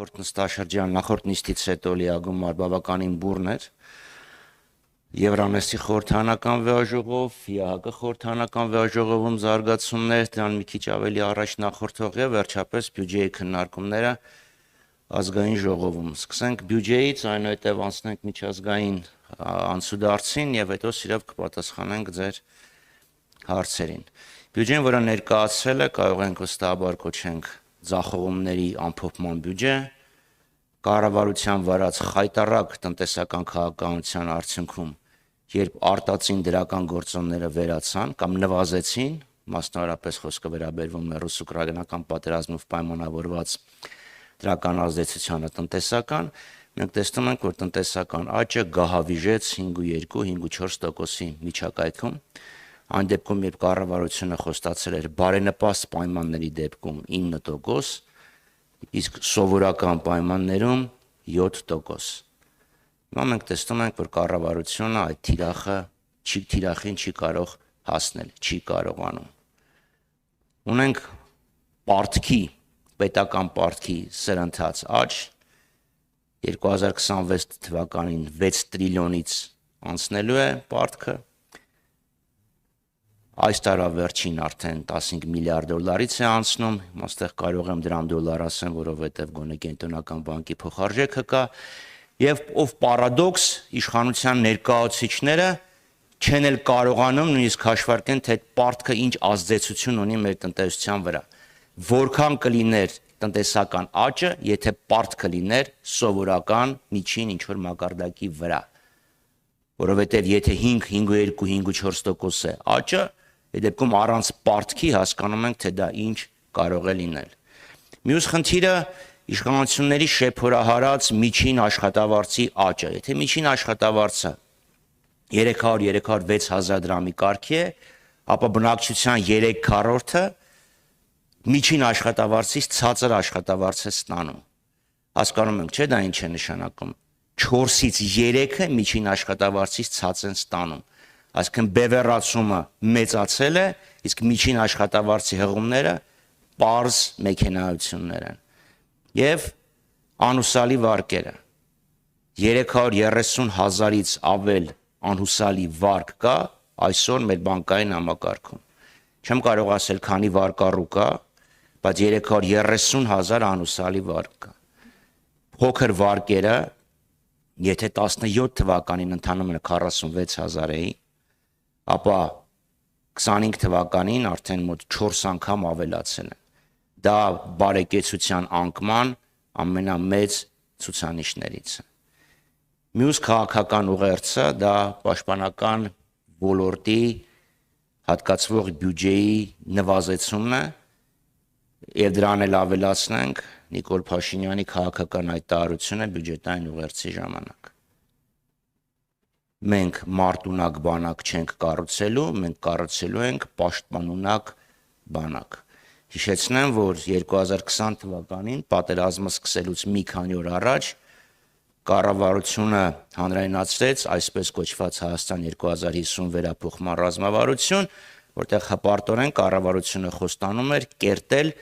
նախորդ նստաշրջան, նախորդ նիստից հետո լիագումար բավականին բուռն էր։ Եվրանեստի խորհրդանական վեաժողով, ԵԱՀԿ խորհրդանական վեաժողովում զարգացումներ, դրան մի քիչ ավելի առաջ նախորդող եւ վերջապես բյուջեի քննարկումները ազգային ժողովում։ Սկսենք բյուջեից, այնուհետև անցնենք միջազգային անցուդարձին եւ հետո սիրով կպատասխանենք ձեր հարցերին։ Բյուջեն, որը ներկայացվել է, կարող ենք վստահաբար կոչենք ձախողումների ամփոփման բյուջե, կառավարության վարած խայտառակ տնտեսական քաղաքականության արդյունքում, երբ արտածին դրական գործոնները վերացան կամ նվազեցին, մասնավորապես խոսքը վերաբերվում է ռուս-ուկրաինական պատերազմով պայմանավորված դրական ազդեցությանը տնտեսական, մենք տեսնում ենք, որ տնտեսական աճը գահավիժեց 5.2-5.4%-ի միջակայքում, այն դեպքում, երբ կառավարությունը խոստացել էր բարենպաստ պայմանների դեպքում 9%, իսկ սովորական պայմաններում 7%։ Հիմա մենք տեսնում ենք, որ կառավարությունը այդ թիրախին չի կարող հասնել, չի կարողանում։ Ունենք պետական պարտքի սրընթաց աճ, 2026 թվականին 6 տրիլիոնից անցնելու է պարտքը, այս տարվա վերջին արդեն 15 միլիարդ դոլարից է անցնում, այստեղ կարող եմ դրամ դոլար ասեմ, որովհետև գոնե կենտրոնական բանկի փոխարժեքը կա, եւ ով պարադոքս իշխանության ներկայացուցիչները չեն էլ կարողանում նույնիսկ հաշվարկեն, թե պարտքը ինչ ազդեցություն ունի մեր տնտեսության վրա, որքան կլիներ տնտեսական աճը, եթե պարտքը լիներ սովորական միջին ինչ որ մակարդակի վրա, որովհետև եթե 5.2-5.4% է աճը, այդ դեպքում առանց պարտքի հասկանում ենք, թե դա ինչ կարող է լինել։ Մյուս խնդիրը իշխանությունների շեփորահարած միջին աշխատավարձի աճը։ Եթե միջին աշխատավարձը 300-306 հազար դրամի կարգի է, ապա բնակչության 3/4-ը միջին աշխատավարձից ցածր աշխատավարձ է ստանում։ Հասկանում ենք, չէ՞ դա ինչ է նշանակում։ 4-ից 3-ը միջին աշխատավարձից ցածր են ստանում։ Այսինքն բևեռացումը մեծացել է, իսկ միջին աշխատավարձի հղումները պարզ մեքենայություններ են։ Եվ անհուսալի վարկերը 330 հազարից ավել անհուսալի վարկ կա այսօր մեր բանկային համակարգում։ Չեմ կարող ասել քանի վարկառու կա, բայց 330 հազար անհուսալի վարկ կա։ Փոքր վարկերը, եթե 17 թվականին ընդհանրապես 46 հազար էին, ապա 25 թվականին արդեն մոտ 4 անգամ ավելացել են։ Դա բարեկեցության անկման ամենամեծ ցուցանիշներից է։ Մյուս քաղաքական ուղերձը դա պաշտպանական ոլորտի հատկացվող բյուջեի նվազեցումն է, եւ դրան էլ ավելացնենք Նիկոլ Փաշինյանի քաղաքական հայտարարությունը բյուջետային ուղերձի ժամանակ։ Մենք մարտունակ բանակ չենք կառուցելու, մենք կառուցելու ենք պաշտպանունակ բանակ։ Հիշեցնեմ, որ 2020 թվականին պատերազմը սկսելուց մի քանի օր առաջ կառավարությունը հանրայնացրեց այսպես կոչված Հայաստան 2050 վերափոխման ռազմավարություն, որտեղ հպարտորեն կառավարությունը խոստանում էր կերտել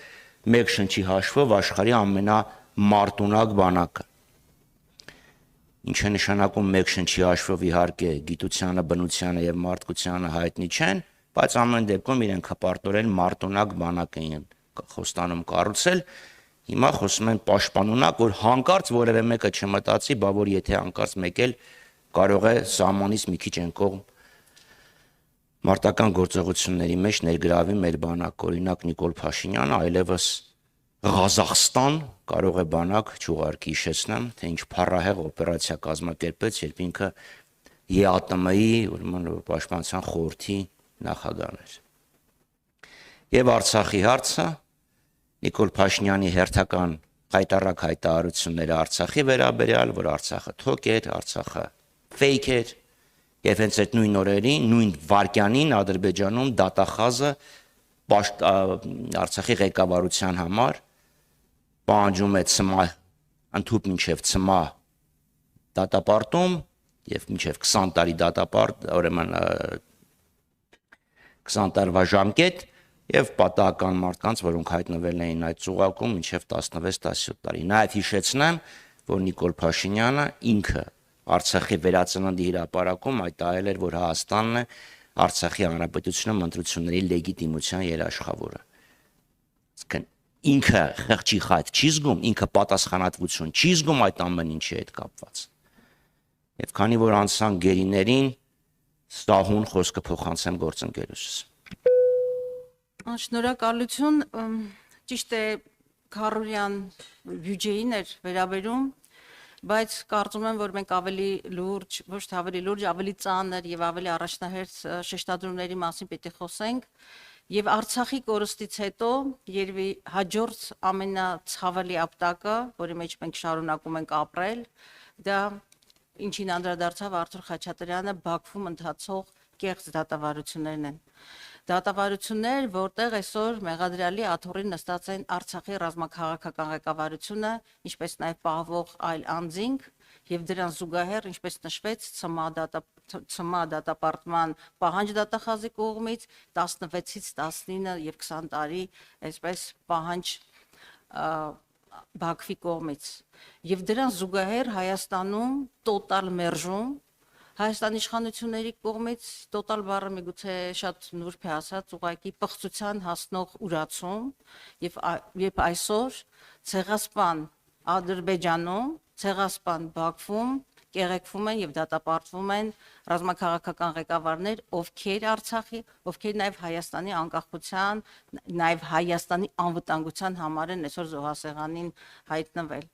մեկ շնչի հաշվով աշխարհի ամենամարտունակ բանակը։ Ինչ է նշանակում մեկ շնչի հաշվով, իհարկե գիտությանը, բնությանը եւ մարդկությանը հայտնի չեն, բայց ամեն դեպքում իրենք հպարտորեն մարտունակ բանակ էին խոստանում կառուցել։ Հիմա խոսում են պաշտպանունակ, որ հանկարծ որևէ մեկը չմտածի, բա որ եթե հանկարծ մեկ էլ կարող է սահմանից մի քիչ են կողմ մարտական գործողությունների մեջ ներգրավի մեր բանակ, օրինակ Նիկոլ Փաշինյանը այլևս Ղազախստան կարող է բանակ չուղարկի, հիշեցնեմ, թե ինչ փառահեղ օպերացիա կազմակերպեց, երբ ինքը ԵԱՏՄ-ի, ուրեմն պաշտպանության խորհրդի նախագահն էր։ Եվ Արցախի հարցը Նիկոլ Փաշինյանի հերթական խայտառակ հայտարարությունները Արցախի վերաբերյալ, որ Արցախը թոք էր, Արցախը ֆեյք էր, եւ հենց այդ նույն օրերին, նույն վարքյանին Ադրբեջանում դատախազը Արցախի ղեկավարության համար պահանջում է ընդհուպ մինչև ցմահ դատապարտում եւ մինչև 20 տարի դատապարտ, ուրեմն 20 տարվա ժամկետ, եւ պատահական մարդկանց, որոնք հայտնվել էին այդ ծուղակում մինչեւ 16-17 տարի։ Նաեւ հիշեցնեմ, որ Նիկոլ Փաշինյանը ինքը Արցախի վերածննդի հրապարակում հայտարարել էր, որ Հայաստանն է Արցախի հանրապետությունը ընտրությունների լեգիտիմության երաշխավորը։ Իսկն ինքը խղճի խայտ չի զգում, ինքը պատասխանատվություն չի զգում այդ ամեն ինչի հետ կապված։ Եվ քանի որ անցան գերիներին, ստահուն խոսքը փոխանցեմ գործընկերուս։ Շնորհակալություն, ճիշտ է Քարորյան բյուջեին էր վերաբերում, բայց կարծում եմ, որ մենք ավելի լուրջ, ոչ թե ավելի լուրջ, ավելի ծանր եւ ավելի առաջնահերթ շեշտադրումների մասին պետք է խոսենք եւ Արցախի կորստից հետո երևի հաջորդ ամենացավալի ապտակը, որի մեջ մենք շարունակում ենք ապրել, դա ինչին անդրադարձավ Արթուր Խաչատրյանը Բաքվում ընթացող կեղծ դատավարություններն են։ Դատավարություններ, որտեղ այսօր մեղադրյալի աթոռին նստած են Արցախի ռազմաքաղաքական ղեկավարությունը, ինչպես նաև պահվող այլ անձինք, եւ դրան զուգահեռ, ինչպես նշվեց, ՑՄԱ դատապարտման պահանջ դատախազի կողմից 16-ից 19 եւ 20 տարի, այսպես պահանջ Բաքվի կողմից։ Եվ դրան զուգահեռ Հայաստանում տոտալ մերժում Հայաստանի իշխանությունների կողմից տոտալ բառը միգուցե շատ նուրբ է ասած, ուղղակի պղծության հասնող ուրացում եւ այսօր ցեղասպան Ադրբեջանում, ցեղասպան Բաքվում կեղեքվում են եւ դատապարտվում են ռազմաքաղաքական ղեկավարներ, ովքեր Արցախի, ովքեր նաեւ Հայաստանի անկախության, նաեւ Հայաստանի անվտանգության համար են այսօր զոհասեղանին հայտնվել։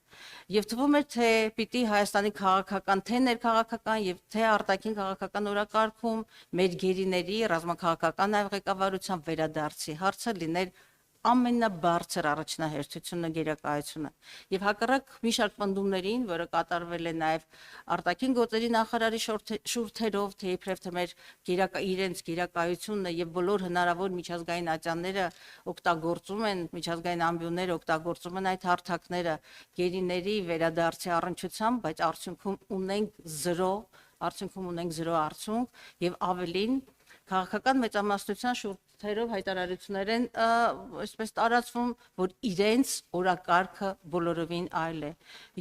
Եվ թվում է, թե պիտի Հայաստանի քաղաքական, թե ներքաղաքական եւ թե արտաքին քաղաքական օրակարգում մեր գերիների ռազմաքաղաքական նաեւ ղեկավարության վերադարձի հարցը լիներ ամենաբարձր առաջնահերթությունը գերակայությունը եւ հակառակ մի շարք պնդումներին, որը կատարվել է նաեւ արտաքին գործերի նախարարի շուրթերով, թե իբրև թե մեր իրենց գերակայությունը եւ բոլոր հնարավոր միջազգային ատյանները օգտագործում են, միջազգային ամբիոնները օգտագործում են այդ հարթակները գերիների վերադարձի առնչությամբ, բայց արդյունքում ունենք 0 արդյունք եւ ավելին քաղաքական մեծամասնության շուրթերով հայտարարություններ են այսպես տարածվում, որ իրենց օրակարգը բոլորովին այլ է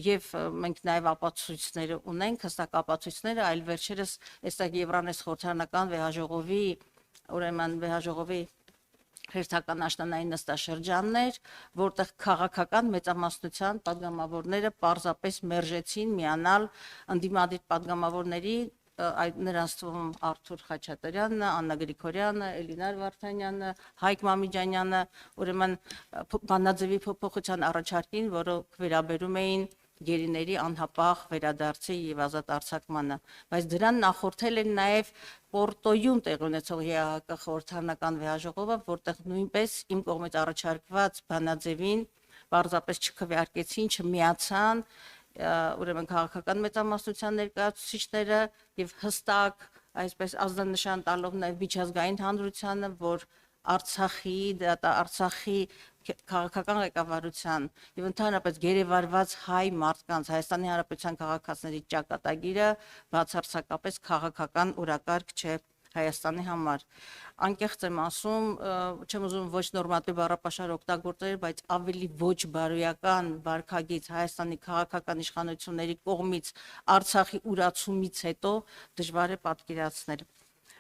եւ մենք նաեւ ապացույցները ունենք, հստակ ապացույցները, այլ վերջերս այստեղ Եվրանես խորհրդարանական վեհաժողովի, ուրեմն վեհաժողովի հերթական աշնանային նստաշրջաններ, որտեղ քաղաքական մեծամասնության падգամավորները պարզապես մերժեցին միանալ ընդդիմադիր падգամավորների նրանց թվում Արթուր Խաչատրյանը, Աննա Գրիգորյանը, Էլինար Վարդանյանը, Հայկ Մամիջանյանը, ուրեմն բանաձևի փոփոխության առաջարկին, որը վերաբերում էին գերիների անհապաղ վերադարձի եւ ազատ արձակմանը, բայց դրան նախորդել են նաեւ Պորտոյում տեղի ունեցող ԵԱՀԿ խորհրդարանական վեհաժողովը, որտեղ նույնպես իմ կողմից առաջարկված բանաձևին պարզապես չքվեարկեցին, չմիացան ուրեմն քաղաքական մեծամասնության ներկայացուցիչները եւ հստակ այսպես ազդանշան տալով նաեւ միջազգային հանրությանը, որ Արցախի քաղաքական ղեկավարության եւ ընդհանրապես գերեվարված հայ մարդկանց Հայաստանի Հանրապետության քաղաքացիների ճակատագիրը բացարձակապես քաղաքական օրակարգ չէ Հայաստանի համար։ Անկեղծ եմ ասում, չեմ ուզում ոչ նորմատիվ բառապաշար օգտագործել, բայց ավելի ոչ բարոյական վարքագիծ Հայաստանի քաղաքական իշխանությունների կողմից Արցախի ուրացումից հետո դժվար է պատկերացնել։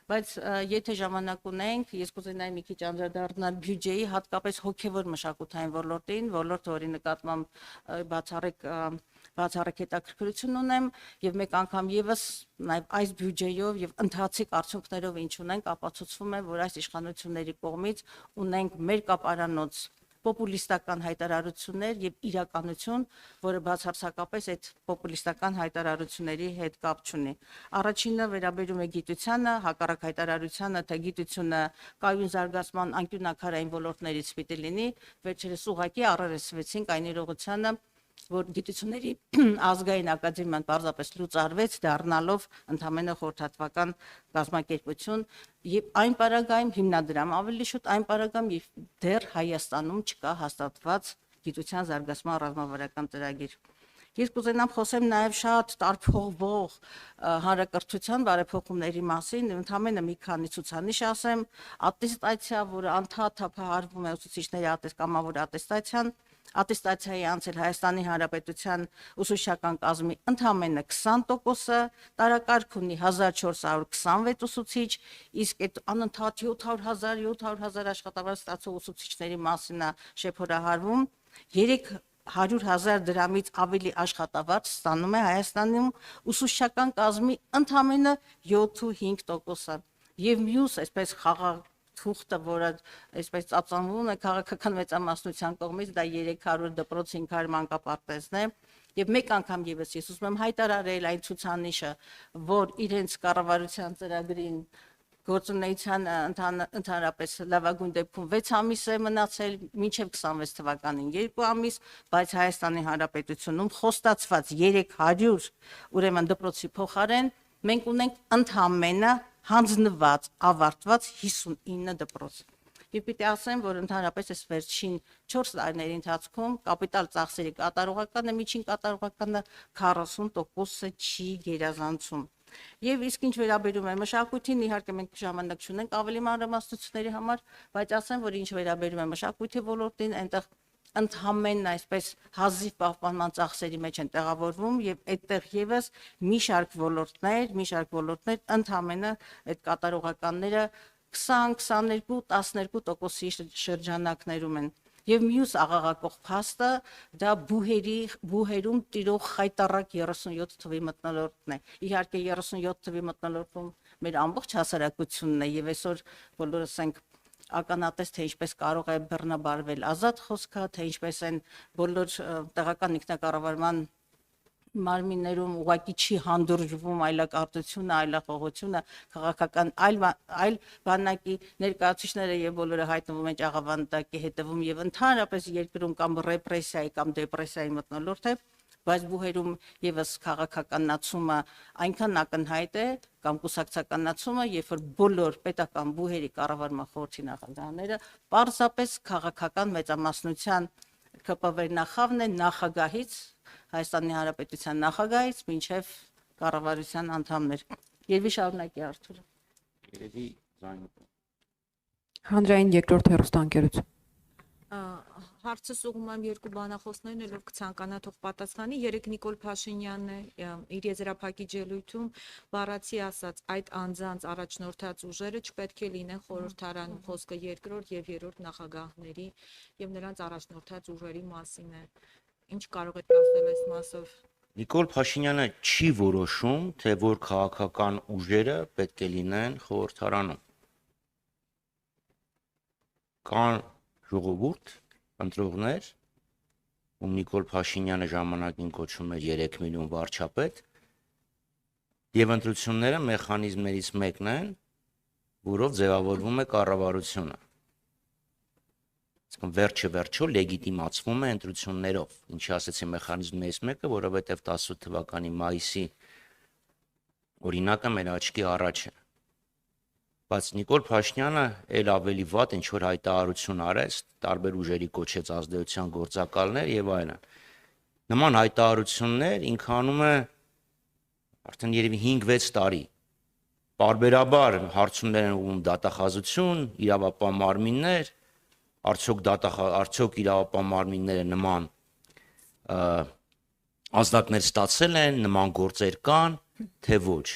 Բայց եթե ժամանակ ունենք, ես կուզենայի մի քիչ անդրադառնալ բյուջեի, հատկապես հոգևոր մշակութային ոլորտին, ոլորտը, որի նկատմամբ բացառիկ հետաքրքրություն ունեմ եւ մեկ անգամ եւս նաեւ այս բյուջեով եւ ընթացիկ արդյունքներով ինչ ունենք, ապացուցվում է, որ այս իշխանությունների կողմից ունենք մեր կապարանոց պոպուլիստական հայտարարություններ եւ իրականություն, որը բացարձակապես այդ պոպուլիստական հայտարարությունների հետ կապ չունի։ Առաջինը վերաբերում է գիտությանը, հակառակ հայտարարությանը, թե գիտությունը կայուն զարգացման անկյունակարային ոլորտներից պիտի լինի, վերջերս ուղղակի առերեսվեցինք այն իրողությանը, որ գիտությունների ազգային ակադեմիան պարզապես լուծարվեց, դառնալով ընդամենը խորհրդատվական կազմակերպություն եւ այն պարագայում հիմնադրամ ավելի շուտ այն պարագայում եւ դեռ Հայաստանում չկա հաստատված գիտության զարգացման ռազմավարական ծրագիր։ Ես կուզենամ խոսեմ նաև շատ տարփողվող հանրակրթության բարեփոխումների մասին, ընդհանրապես մի քանի ցուցանիշ ասեմ, ատեստացիա, որը անդադար թափահարվում է ուսուցիչների կամավոր ատեստացիայի անցել Հայաստանի Հանրապետության ուսուցչական կազմի ընդամենը 20%-ը, տարակարգ ունի 1426 ուսուցիչ, իսկ այդ անընդհատ 700,000 աշխատավարձ ստացող ուսուցիչների մասին է շեփորահարվում, 300,000 դրամից ավելի աշխատավարձ ստանում է Հայաստանում ուսուցչական կազմի ընդամենը 7.5%-ը, եւ մյուս այսպես խաղաղ թուղթը, որը այսպես ծածանվում է քաղաքական մեծամասնության կողմից, դա 300 դպրոց 500 մանկապարտեզն է, եւ մեկ անգամ եւս ես ուզում եմ հայտարարել այն ցուցանիշը, որ իրենց կառավարության ծրագրին գործունեության ընդհանրապես լավագույն դեպքում 6 ամիս է մնացել, մինչև 26 թվականին 2 ամիս, բայց Հայաստանի Հանրապետությունում խոստացված 300 ուրեմն դպրոցի փոխարեն մենք ունենք ընդամենը հանձնված, ավարտված 59 դպրոց։ Եվ պիտի ասեմ, որ ընդհանրապես այս վերջին 4 տարիների ընթացքում կապիտալ ծախսերի կատարողականը, միջին կատարողականը 40%-ը չի գերազանցում։ Եվ իսկ ինչ վերաբերում է մշակույթին, իհարկե մենք ժամանակ չունենք ավելի մանրամասնությունների համար, բայց ասեմ, որ ինչ վերաբերում է մշակույթի ոլորտին, այնտեղ ընդհանրապես այսպես հազիվ պահպանման ծախսերի մեջ են տեղավորվում եւ այդտեղ եւս մի շարք ոլորտներ ընդհանրապես այդ կատարողականները 20-22-12%-ի շրջանակներում են եւ մյուս աղաղակող փաստը դա բուհերում տիրող խայտառակ 37 թվի մթնոլորտն է, իհարկե 37 թվի մթնոլորտում մեր ամբողջ հասարակությունն է եւ այսօր բոլորս ենք ականատես, թե ինչպես կարող է բռնաբարվել ազատ խոսքը, թե ինչպես են բոլոր տեղական ինքնակառավարման մարմիններում ուղղակի չի հանդուրժվում այլակարտությունը, այլախոհությունը, քաղաքական այլ բանակի ներկայացուցիչները եւ բոլորը հայտնվում են աղավանդակի հետևում եւ ընդհանրապես երկրում կամ ռեպրեսիայի կամ դեպրեսիայի մթնոլորտ է, բայց բուհերում եւս քաղաքականացումը այնքան ակնհայտ է կամ կուսակցականացումը, երբ որ բոլոր պետական բուհերի կառավարման խորհրդի նախագահները պարզապես քաղաքական մեծամասնության ԿՊՎ նախավն է նախագահից, Հայաստանի Հանրապետության նախագահից մինչև կառավարության անդամներ։ Երևի շարունակի Արթուրը։ Երևի ձայնը։ Հանրային երկրորդ հեռուստաընկերություն։ Հարցս ուղղում եմ երկու բանախոսներին, ելով կցանկանա թող պատասխանի։ Երեք Նիկոլ Փաշինյանն է իր եզրափակիչ ելույթում բառացի ասաց, այդ անձանց առաջնորդած ուժերը չպետք է լինեն խորհրդարանում, խոսքը երկրորդ եւ երրորդ նախագահների եւ նրանց առաջնորդած ուժերի մասին է։ Ինչ կարող եք ասել այս մասով։ Նիկոլ Փաշինյանը չի որոշում, թե որ քաղաքական ուժերը պետք է լինեն խորհրդարանում։ Կան ժողովուրդ, ընտրողներ, ում Նիկոլ Փաշինյանը ժամանակին կոչում էր 3 միլիոն վարչապետ, եւ ընտրությունները մեխանիզմներից մեկն են, որով ձևավորվում է կառավարությունը։ Իսկ վերջը լեգիտիմացվում է ընտրություններով, ինչի ասեցի մեխանիզմներից մեկը, որովհետեւ 18 թվականի մայիսի օրինակը մեր աչքի առաջ է։ Բայց Նիկոլ Փաշինյանը ել ավելի վատ ինչ որ հայտարարություն արեց, տարբեր ուժերի կոչեց ազդեցության գործակալներ եւ այլն։ Նման հայտարարություններ ինքը անում է արդեն երևի 5-6 տարի։ Պարբերաբար հարցումներ են ուղղում դատախազություն, իրավապահ մարմիններ, արդյոք իրավապահ մարմինները նման ազդակներ ստացել են, նման գործեր կան, թե ոչ։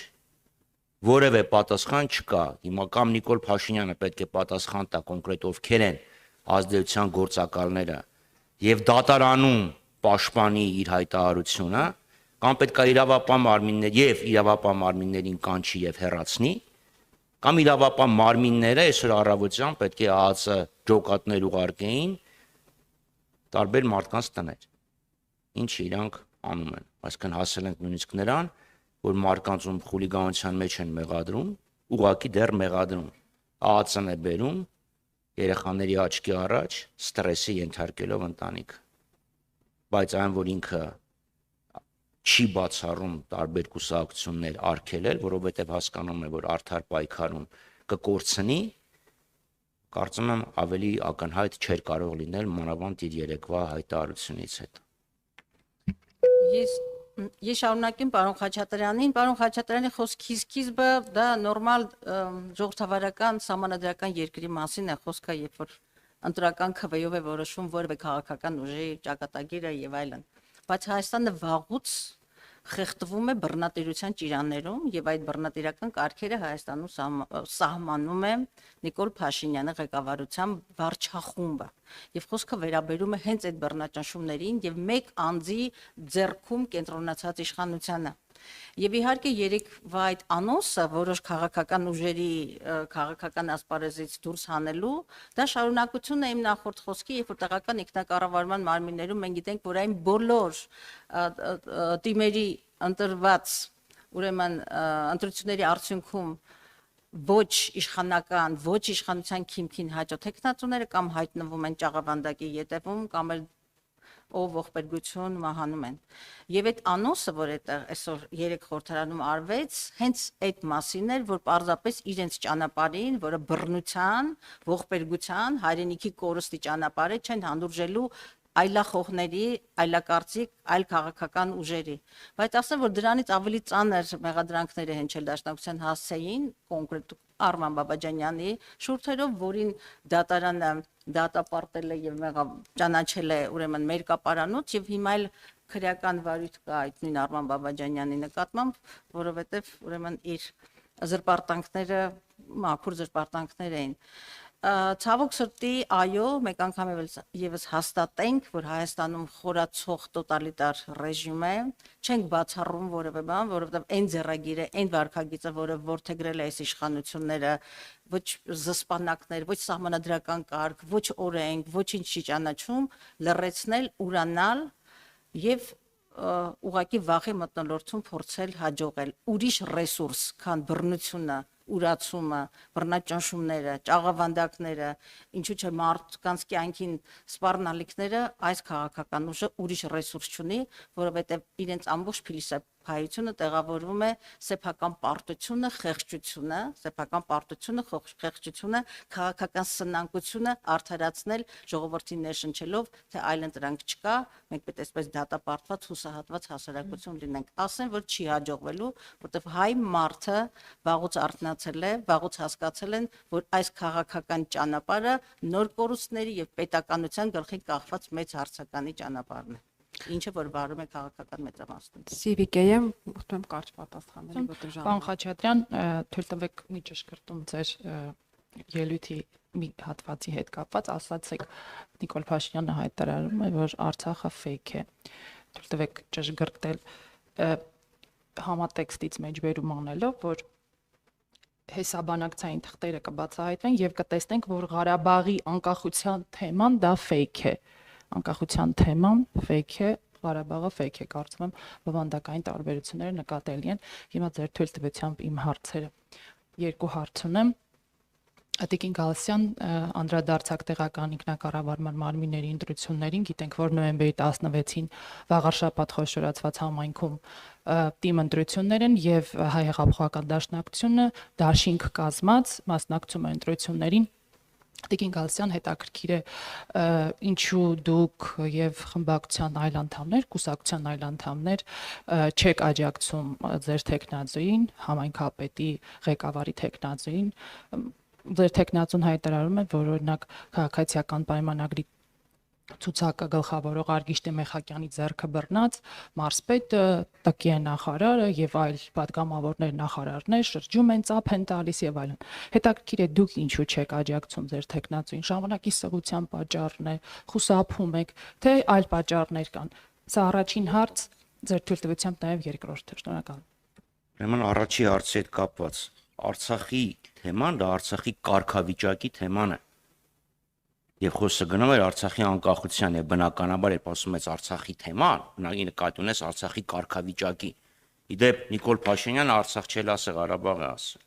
Որևէ պատասխան չկա։ Հիմա կամ Նիկոլ Փաշինյանը պետք է պատասխան տա կոնկրետ ովքեր են ազդեցության գործակալները եւ դատարանում պաշտպանի իր հայտարարությունը, կամ պետք է իրավապահ մարմիններին կանչի եւ հեռացնի, կամ իրավապահ մարմինները այսօր առավոտյան պետք է ԱԱԾ ջոկատներ ուղարկեին տարբեր մարդկանց տներ։ Ինչը իրանք անում են։ Այսինքն հասել ենք նույնիսկ նրան, որ մարկանցում խուլիգանության մեջ են մեղադրում, ուղղակի դեռ մեղադրում, ԱԱԾ-ն է բերում երեխաների աչքի առաջ ստրեսի ենթարկելով ընտանիքը։ Բայց այն, որ ինքը չի բացառում տարբեր կուսակցություններ արգելել, որովհետև հասկանում է, որ արդար պայքարում կկորցնի, կարծում եմ ավելի ակնհայտ չէր կարող լինել մանավանդ իր երեկվա հայտարարությունից հետո։ Ես շարունակեմ պարոն Խաչատրյանին, պարոն Խաչատրյանի խոսքի սկիզբը դա նորմալ ժողովրդավարական սահմանադրական երկրի մասին է խոսքը, երբ որ ընտրական քվեով է որոշվում որևէ քաղաքական ուժի ճակատագիրը եւ այլն։ Բայց Հայաստանը վաղուց խեղդվում է բռնատիրության ճիրաններում եւ այդ բռնատիրական կարգերը Հայաստանում սահմանում է Նիկոլ Փաշինյանի ղեկավարությամբ վարչախումբը եւ խոսքը վերաբերում է հենց այդ բռնաճնշումներին եւ մեկ անձի ձեռքում կենտրոնացած իշխանությանը եւ իհարկե երեկվա այդ անոնսը որոշ քաղաքական ուժերի քաղաքական ասպարեզից դուրս հանելու դա շարունակություն է իմ նախորդ խոսքի, երբ որ տեղական ինքնակառավարման մարմիններում մենք գիտենք, որ այն բոլոր թիմերի ընտրված ուրեմն ընտրությունների արդյունքում ոչ իշխանական, ոչ իշխանության քիմքին հաջող տեխնացուները կամ հայտնվում են ճաղավանդակի ետևում կամ էլ ով ողբերգություն մահանում են։ Եվ այդ անոնսը, որ այդտեղ այսօր 3 խորհրդարանում արվեց, հենց այդ մասին էր, որ պարզապես իրենց ճանապարհին, որը բռնության, ողբերգության, հայրենիքի կորստի ճանապարհ է, չեն հանդուրժելու այլախոհների, այլակարծիք, այլ քաղաքական ուժերի։ Բայց ասեմ, որ դրանից ավելի ծանր մեղադրանքները հնչել դաշնակցության հասցեին, կոնկրետ Արման Բաբաջանյանի շուրթերով, որին դատարանը դատապարտել է եւ ճանաչել է ուրեմն մերկապարանոց եւ հիմա էլ քրեական վարույթ կա այդ նույն Արման Բաբաջանյանի նկատմամբ, որովհետեւ ուրեմն իր զրպարտանքները մաքուր զրպարտանքներ էին։ Ցավոք սրտի, այո, մեկ անգամ եւս հաստատենք, որ Հայաստանում խորացող տոտալիտար ռեժիմ է, չենք բացառում որևէ բան, որովհետեւ այն ձեռագիրը, այն վարքագիծը, որը ворթեգրել է այս իշխանությունները, ոչ զսպանակներ, ոչ սահմանադրական կարգ, ոչ օրենք, ոչինչ չի ճանաչում, լռեցնել, ուրանալ եւ ուղակի վախի մտնոլորտում փորձել հաջողել ուրիշ ռեսուրս, քան բռնությունը, ուրացումը, բռնաճնշումները, ճաղավանդակները, ինչու՞ չէ մարդկանց կյանքին սպառնալիքները այս քաղաքական ուժը ուրիշ ռեսուրս չունի, որովհետև իրենց ամբողջ փիլիսոփայությունը տեղավորվում է սեփական պարտությունը, խեղճությունը, քաղաքական սնանկությունը արդարացնել ժողովրդին ներշնչելով, թե այլ ընտրանք չկա, մենք պետք է այսպես դատապարտված, հուսահատված հասարակություն լինենք։ Ասեմ, որ չի հաջողվելու, որովհետև հայ մարդը վաղուց արթնացել է, վաղուց հասկացել են, որ այս քաղաքական ճանապարհը նոր կորուստների եւ պետականության գլխին կախված մեծ հարցականի ճանապարհն է, ինչը որ վարում է քաղաքական մեծամասնություն։ Սիվիկեյեմ ուտեմ կարճ պատասխանել, որտեղ ժամանակ։ Պարոն Խաչատրյան, թույլ տվեք մի ճշգրտում ձեր ելույթի մի հատվածի հետ կապված, ասացեք Նիկոլ Փաշինյանը հայտարարում է, որ Արցախը ֆեյք է։ Թույլ տվեք ճշգրտել համատեքստից մեջբերում անելով, որ հեսաբանակցային թղթերը կբացահայտվեն եւ կտեսնենք, որ Ղարաբաղի անկախության թեման դա ֆեյք է։ Անկախության թեման ֆեյք է, Ղարաբաղը ֆեյք է, կարծում եմ բովանդակային տարբերությունները նկատելի են։ Հիմա ձեր թույլ տվությամբ իմ հարցերը երկու հարց ունեմ։ Տիկին Գալստյան անդրադարձակ տեղական ինքնակառավարման մարմինների ընտրություններին, գիտենք, որ նոյեմբերի 16-ին վաղարշաբաթ խոշորացված համայնքում թիմ ընտրություններ են եւ Հայ հեղափոխական դաշնակցությունը դաշինք կազմած մասնակցում է ընտրություններին։ Տիկին Գալստյան, հետաքրքիր է ինչու դուք եւ խմբակցության այլ անդամներ, կուսակցության այլ անդամներ չեք աջակցում ձեր տեխնազոյին, համայնքապետի ղեկավարի տեխնազոյին։ Ձեր տեխնազոն հայտարարում է, որ օրինակ քաղաքացիական պայմանագրի ցուցակը գլխավորող Արգիշտե Մեխակյանի ձեռքը բռնած մարզպետ ՏԿ նախարարը եւ այլ պատգամավորներ նախարարներ շրջում են, ծափ են տալիս եւ այլն։ Հետաքրքիր է դուք ինչու չեք աջակցում ձեր տեխնազոյին, ժամանակի սղության պատճառն է, խուսափում եք, թե այլ պատճառներ կան։ Սա առաջին հարց, ձեր թույլ տվությամբ նաեւ երկրորդը։ Շնորհակալ եմ։ Ուրեմն առաջի հարցի հետ կապված Արցախի թեման դա Արցախի կարգավիճակի թեման է։ Եվ խոսքը գնում էր Արցախի անկախության եւ բնականաբար երբ ասում ես Արցախի թեման, բնակի նկատի ունես Արցախի կարգավիճակի։ Իդեպ Նիկոլ Փաշինյանը Արցախ չէ ասել, Ղարաբաղ է ասել։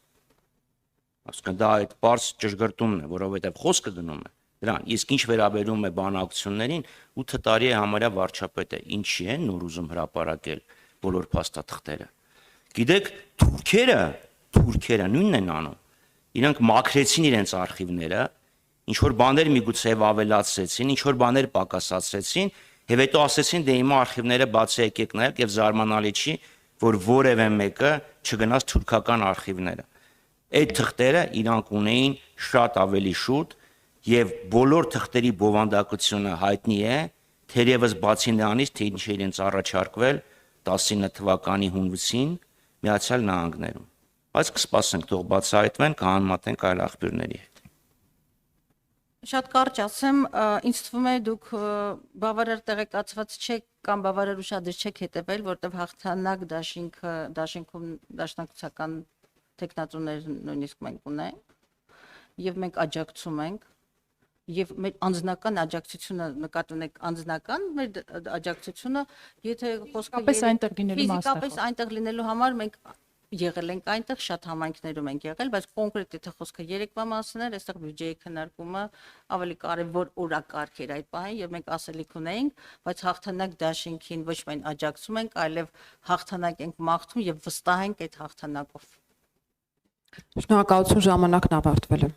Ասկան դա այդ բարձ ճշգրտումն է, որովհետեւ խոսքը գնում է դրան։ Իսկ ինչ վերաբերում է բանակցություններին, 8 տարի է համարյա վարչապետ է, ինչի են նոր ուզում հրապարակել բոլոր փաստաթղթերը։ Գիտեք, թուրքերը նույնն են անում։ Իրանք մաքրեցին իրենց արխիվները, ինչ որ բաներ միգուցե ավելացրեցին, ինչ որ բաներ պակասացրեցին, Եվ հետո ասեցին դե հիմա արխիվները բացի եկեք նայեք եւ զարմանալի չի, որ որևէ մեկը չգնաց թուրքական արխիվները։ Այդ թղթերը իրանք ունեին շատ ավելի շուտ եւ բոլոր թղթերի բովանդակությունը հայտնի է, թերևս բացի նրանից, թե ինչ իրենց առաջարկվել 19 թվականի հունվիսին Միացյալ Նահանգներում։ Բայց կսպասենք, թող բացահայտվեն, կհանմատենք այլ աղբյուրների հետ։ Շատ կարճ ասեմ, ինձ թվում է դուք բավարար տեղեկացված չեք կամ բավարար ուշադիր չեք հետևել, որտեղ հաղթանակ դաշինքում դաշնակցական տեխնատուներ նույնիսկ մենք ունենք եւ մենք աջակցում ենք եւ մեր անձնական աջակցությունը նկատի ունեք անձնական մեր աջակցությունը եթե խոսքը Ֆիզիկապես այնտեղ լինելու ֆիզիկապես այնտեղ լինելու համար մենք եղել ենք այնտեղ շատ համայնքներում ենք եղել, բայց կոնկրետ եթե խոսքը երեկվա մասին էր, այստեղ բյուջեի քննարկումը ավելի կարևոր օրակարգ էր այդ պահին եւ մենք ասելիք ունեինք, բայց հաղթանակ դաշինքին ոչ միայն աջակցում ենք, այլև հաղթանակ ենք մաղթում եւ վստահ ենք այդ հաղթանակով։ Շնորհակալություն, ժամանակն ավարտվել է։